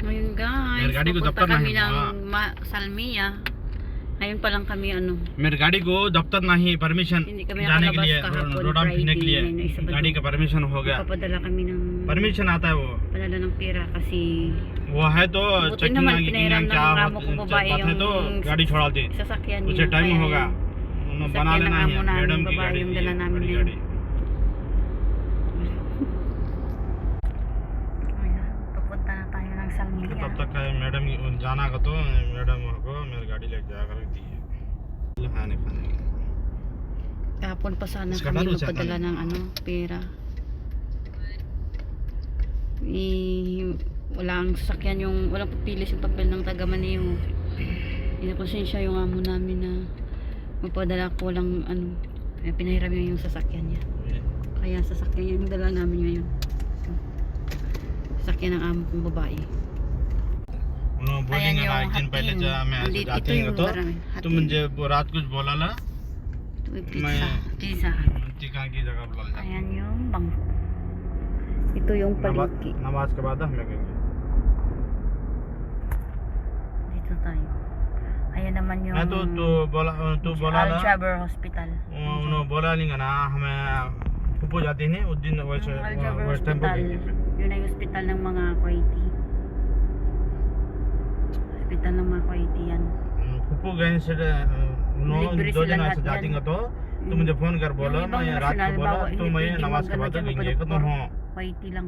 Ngayon guys, गाड़ी को pupunta दफ्तर kami नहीं ng Salmiya. Ngayon pa lang kami मेरी गाड़ी को दफ्तर नहीं परमिशन hindi kami जाने के nakalabas लिए kahapon रोड फिरने के लिए Friday, Sabado. गाड़ी का परमिशन हो गया Papadala kami ng परमिशन आता है वो padala ng pera kasi वो है तो buti चेकिंग naman आगे pinahiram ng क्या amo kong babae बात है yung तो गाड़ी छोड़ा दी sasakyan उसे niya. टाइम Kaya होगा yung बना sasakyan ng लेना है amo namin, मैडम की babae गाड़ी yung dala namin बड़ी ngayon. गाड़ी Ayan, pupunta na tayo ng Salmiya. तब तक मैडम जाना का तो मैडम को मेरी गाड़ी लेके जाकर दी है खाने खाने Kahapon pa sana Mas kami kabalo siya, magpadala ng pera. Walang sasakyan walang papilis yung papel ng taga Maneo. Inakonsensya yung amo namin na magpadala ko lang pinahiram niya yung sasakyan niya. Kaya sasakyan niya yung dala namin ngayon. Sasakyan ng amo kong babae. उन्होंने बोलेंगे ना एक दिन पहले जब मैं ऐसे जाते हैं तो तुम मुझे रात कुछ बोला ला Ito yung pizza. मैं- Pizza. टिका की जगह बुला ले Ayan yung bangko. Ito yung palengke. नमाज के बाद हम लगेंगे Dito tayo. Ayan naman yung मैं तो तू बोला Al ना Jaber Hospital. उन्होंने बोला नहीं ना हमें पुप्पो जाती नहीं उस दिन वैसे Al Jaber वैसे time Hospital. Yun ay hospital ng mga Kuwaiti. Hospital ng mga Kuwaiti yan. पुप्पो गए से Libre दो sila दिन lahat ऐसे जाती yan. तो तू मुझे फोन कर बोला Yung ibang मैं रात को national, बोला bawal- तो hindi मैं pwede नमाज के mag-ano बाद dyan, लेंगे तो magpa-doktor. हाँ Kuwaiti lang.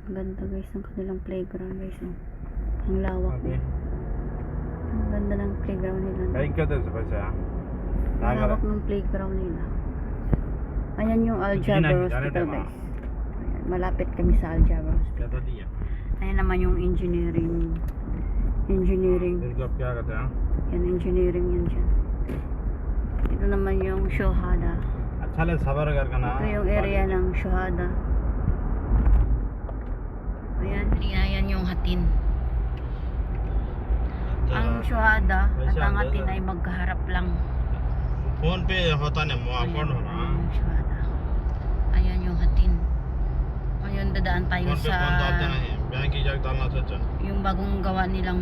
Ang ganda guys ng kanilang playground guys. Ang lawak. Ang ganda ng playground nila. कहीं क्या दे पैसे Ang lawak ng playground nila. Ayan yung Al Jaber Hospital guys. Ayan, malapit kami sa Al Jaber Hospital. क्या तो दिया Ayan naman yung engineering. इसको अब क्या कहते हैं Yan, engineering yan dyan. Ito naman yung Shohada. अच्छा ले सबर कर ना Ito yung area ng Shohada. Ayan, ayan yung Hatin. Ang Shohada at ang Hatin ay magkaharap lang. Phone पे होता नहीं वो अकाउंट हो रहा Ayan yung Shohada. Ayan yung Hatin. Ngayon dadaan tayo phone पे sa फोन डालते नहीं बैंक की जाके डालना सोचा yung bagong gawa nilang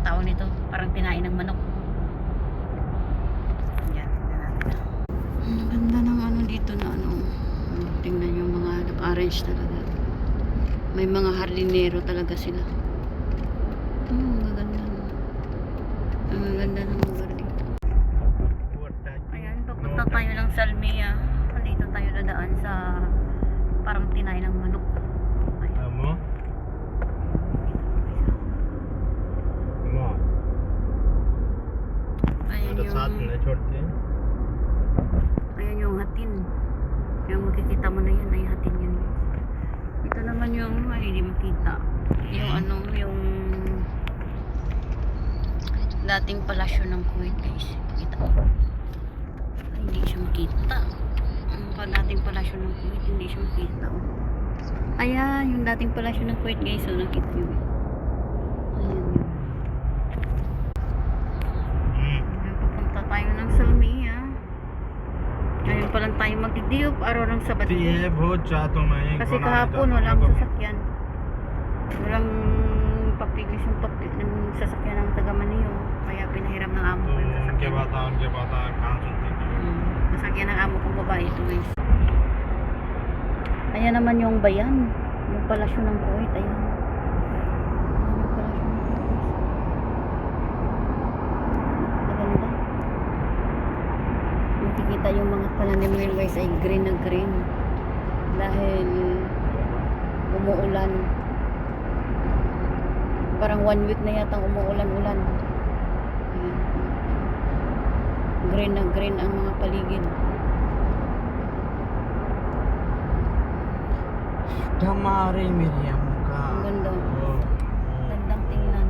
tawag nito, parang tinain ng manok. Yan, tingnan natin. Ang ganda ng dito na tingnan yung mga nag-arrange talaga. May mga hardinero talaga sila. Ang gaganda. Ang gaganda ng lugar dito. Ayan, papunta tayo ng Salmiya. Dito tayo dadaan sa parang tinain ng manok. Ayan. mo Ayan तो साथ yung, में छोड़ते हैं ayan yung Hatin. Yung makikita mo na yan ay Hatin yan. Ito naman yung, ay hindi makita. Yung yung dating palasyo ng Kuwait guys. Kita mo. Ay, hindi siya makita. Ang dating palasyo ng Kuwait, hindi siya makita. Ayan, yung dating palasyo ng Kuwait guys. So, nakita nyo. Ayan yun. Ayan, papunta tayo ng Salmiya. Ngayon pa lang tayo magdidiop araw ng Sabado. ये बहुत चाहता हूँ मैं Kasi kahapon walang sasakyan. Walang papilis yung sasakyan ng taga Maneo. Kaya pinahiram ng amo ko yung उनके sasakyan. बात कहाँ सुनती थी Sasakyan ng amo kong babae ito guys. Ayan naman yung bayan. Yung palasyo ng Kuwait. Ayan. Ayan yung palasyo ng Kuwait. Maganda. Makikita yung mga pananim ngayon guys ay green na green. Dahil umuulan. Parang 1 week na yatang umuulan-ulan. Ayan. Green na green ang mga paligid. हमारे मेरी अम्मा Ang ganda. Gandang tingnan.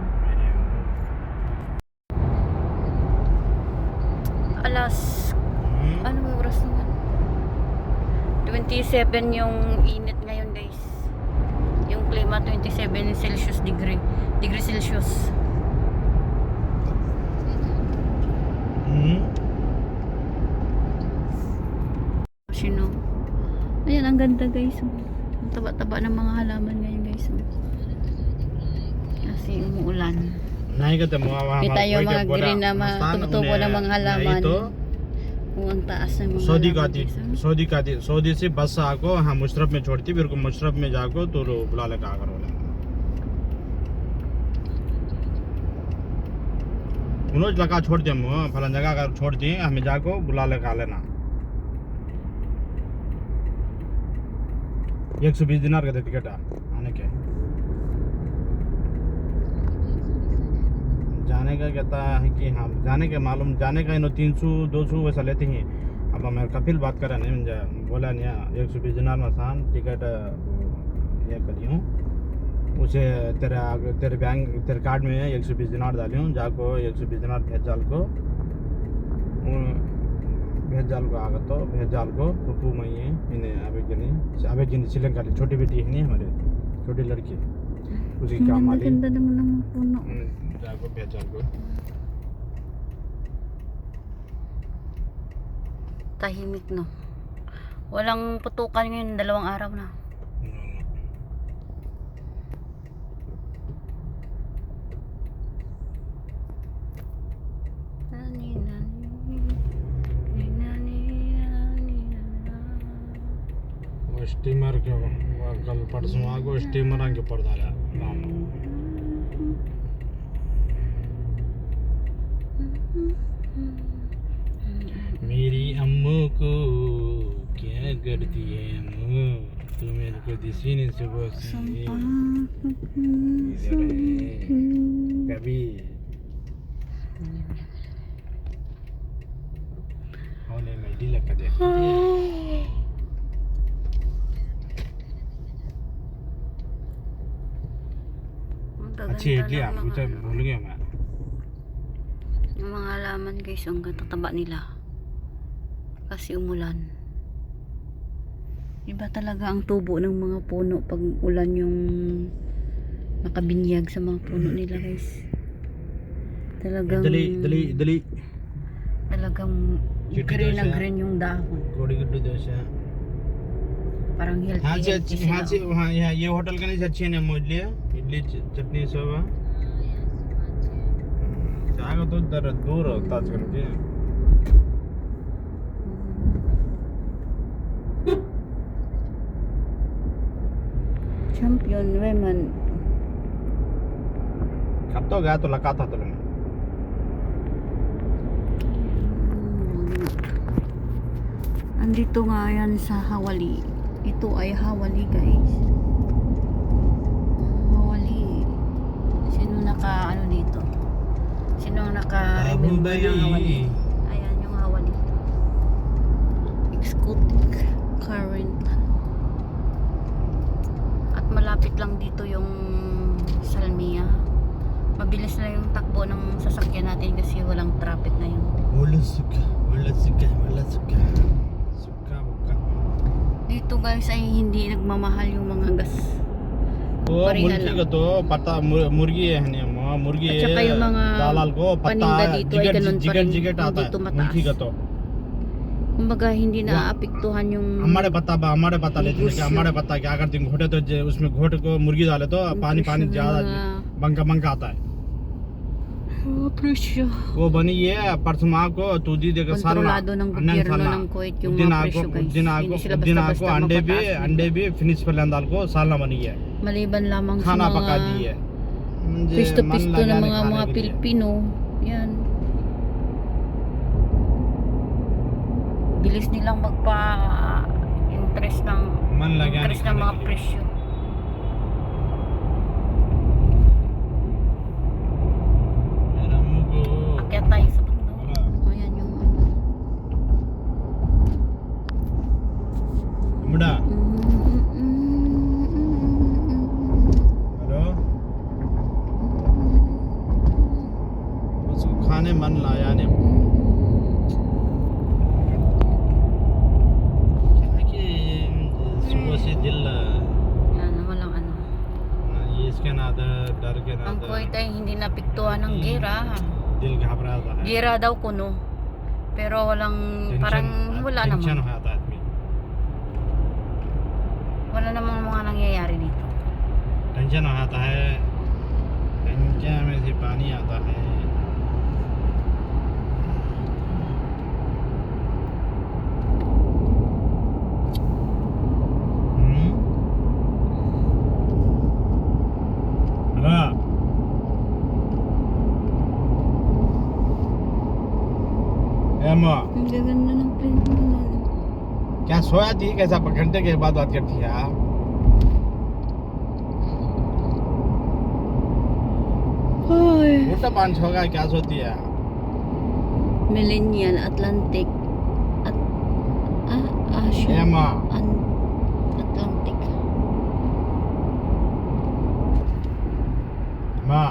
Alas, anong oras naman? 27 yung init ngayon guys. Yung klima 27 Celsius degree Celsius. ganda guys. Oh. Ang taba-taba ng mga halaman ngayon guys. Oh. Kasi umuulan. नहीं कहते वहाँ Kita yung mga green na tumutubo ng mga halaman. Kung ang taas ng mga Saudi का halaman थी guys. Oh. Saudi से बस आको हाँ मुशरफ में छोड़ती फिर को मुशरफ में जाको तो बुला ले का करो उन्होंने लगा छोड़ दिया मुँह फलां जगह का छोड़ दिए हमें जाको बुला ले का लेना 120 दिनार का टिकट आने के जाने का कहता है कि हाँ जाने के मालूम जाने का 300-200 वैसा लेते हैं अब मैं कपिल बात कर रहा नहीं बोला नहीं 120 दिनार में आसान टिकट ये करी हूँ उसे तेरे बैंक तेरे कार्ड में 120 दिनार डाली हूँ जाको 120 दिनार भेज जाल को आगा तो भेज जाल को पप्पू मई है इन्हें अबे गिनी श्रीलंका की छोटी बेटी है नहीं हमारे छोटी लड़की उसकी काम वाली Ganda naman ng puno. जाको भेज जाल को Tahimik no. Walang putukan ngayon, 2 araw na. वो स्टीमर के कल परसों आगो स्टीमर के पर्दा है मेरी अम्मू को क्या करती है अम्मू तू मेरे को दिसी नहीं सुबह से कभी होने में डी लगा दे अच्छी इडली आप मुझे भूल गया मैं Yung mga halaman guys, ang tataba nila. Kasi umulan. Iba talaga ang tubo ng mga puno pag ulan yung nakabinyag sa mga puno nila guys. Talagang दली talagang Chitty green na dosha. green yung dahon. कोड़ी गुड्डू दोसा Parang हाँ healthy से sila. हाँ से हाँ ये होटल का नहीं अच्छी है ना इडली इडली चटनी सब जाएगा तो दूर होता है करके Champion women. कब तो गया तो लगा था तुमने Andito nga yan sa Hawali. Ito ay Hawali guys. Hawali. Sino naka ano dito? Sino naka-remember ng Hawali? Ayan yung Hawali. Exotic current. At malapit lang dito yung Salmiya. Mabilis na yung takbo ng sasakyan natin kasi walang traffic ngayon. वला सुका Dito guys ay hindi nagmamahal yung mga gas. वो Pareha मुर्गी lang. का तो पत्ता मुर्गी है नहीं मुर्गी At है saka yung mga दालाल को paninda पत्ता dito ay ganun pa rin. जिगट आता Dito है mataas. मुर्गी का तो Kumbaga hindi na apektuhan yung हमारे पत्ता लेते हैं हमारे पत्ता क्या करते हैं घोटे तो उसमें घोट को मुर्गी डाले तो पानी presyo ng ज्यादा mga बंका आता है presyo. वो बनी ये परसों को तू दी देकर Kontrolado ng gobyerno ng Kuwait yung mga presyo guys. Hindi sila basta-basta mapataas. अंडे भी फिनिश पर दाल को सालना बनी है Maliban lamang sa खाना पका mga दिए pisto-pisto ng mga Pilipino. Yan. Bilis nilang magpa-interest ng मन लगा interest ng mga presyo. Kaya tayo sa bundok. Ayan yung ano. मुड़ा हेलो उसको खाने मन लाया ने सुबह से दिल Yan, walang ano. ये इसके ना डर के ना Ang Kuwait ay hindi napiktuhan ng gera. दिल घबरा जाता है Gera daw kuno. Pero walang, parang wala tension naman. हो जाता है आदमी Wala namang mga nangyayari dito. Tension आता है गंजा में से पानी आता है hello Emma Ang gaganda ng print mo nun. क्या सोया थी कैसा घंटे के बाद बात करती है आप Ay. मोटा पाँच होगा क्या सोती है Millennial, Atlantic, Asia, Emma Atlantic. माँ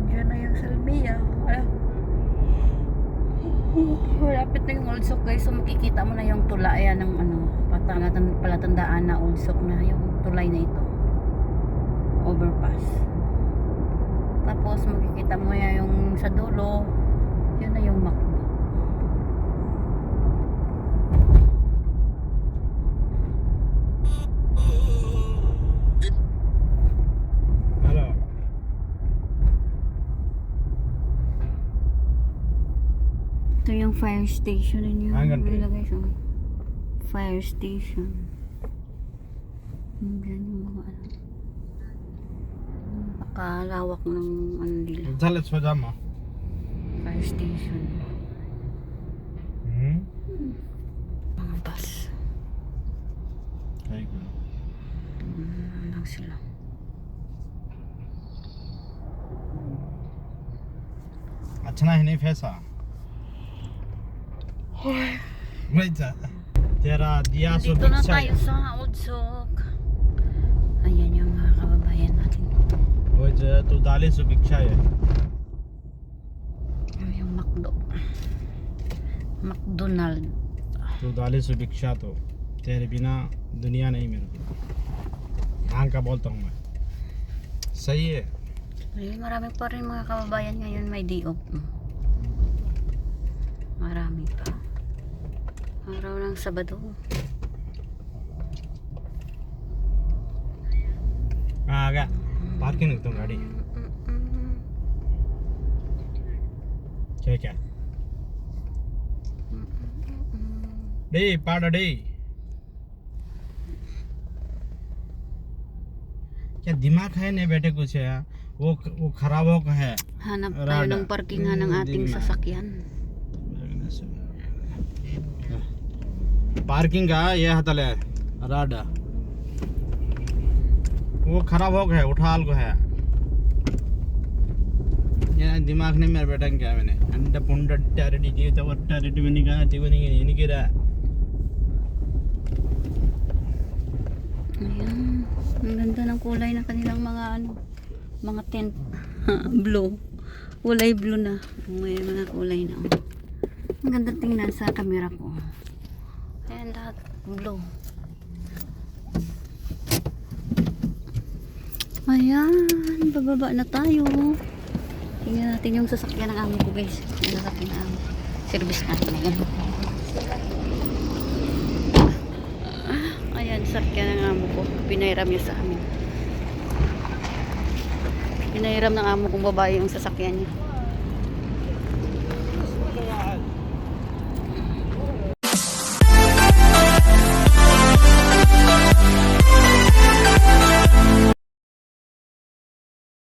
Diyan na yung Salmia. Malapit na yung Old Sock guys. So makikita mo na yung tulayan ng palatandaan na Old Sock na yung tulay na ito. Overpass. Tapos makikita mo ya yung sa dulo. Yun na yung McDo. Hello Ito yung fire station niyo. Hanggang Ilagay sa fire station. Diyan yung mga ano. Napakalawak ng ano nila. चल सो जा माँ Fire station. Mga bus. Ano lang sila. अच्छा ना है नहीं फैसा वही तेरा दिया सो Dito na भिक्षा tayo sa Old Sock. Ayan yung mga kababayan natin. वो जो तू दाले सो भिक्षा है Ayan yung McDo. McDonald. तू दाले सो भिक्षा तो तेरे बिना दुनिया नहीं मेरे को हाँ का बोलता हूँ मैं सही है Ay, marami pa rin mga kababayan ngayon may day off. Marami pa. Araw ng Sabado. आ गया पार्किंग में तुम गाड़ी क्या क्या डे पाड़ा डे क्या दिमाग है नहीं बेटे कुछ है वो खराब हो है Hanap tayo Rada. ng parkingan ng ating Hindi na. sasakyan. Parking का ये हतल है राडा वो खराब हो गया उठाल को है ये दिमाग नहीं मेरे बेटा क्या मैंने अंडा पुंडा टैरिटी की तो वो टैरिटी में नहीं कहा टीवी नहीं गिरा Ayan. Ang ganda ng kulay ng kanilang mga mga tent. Blue. Kulay blue na. May mga kulay na. Ang ganda tingnan sa camera ko. Ayan lahat blue. Ayan. Bababa na tayo. Tingnan natin yung sasakyan ng amo ko guys. Yung sasakyan ng amo. Service natin ngayon. Ayan, sasakyan ng amo ko. Pinairam niya sa amin. Pinairam ng amo kong babae yung sasakyan niya.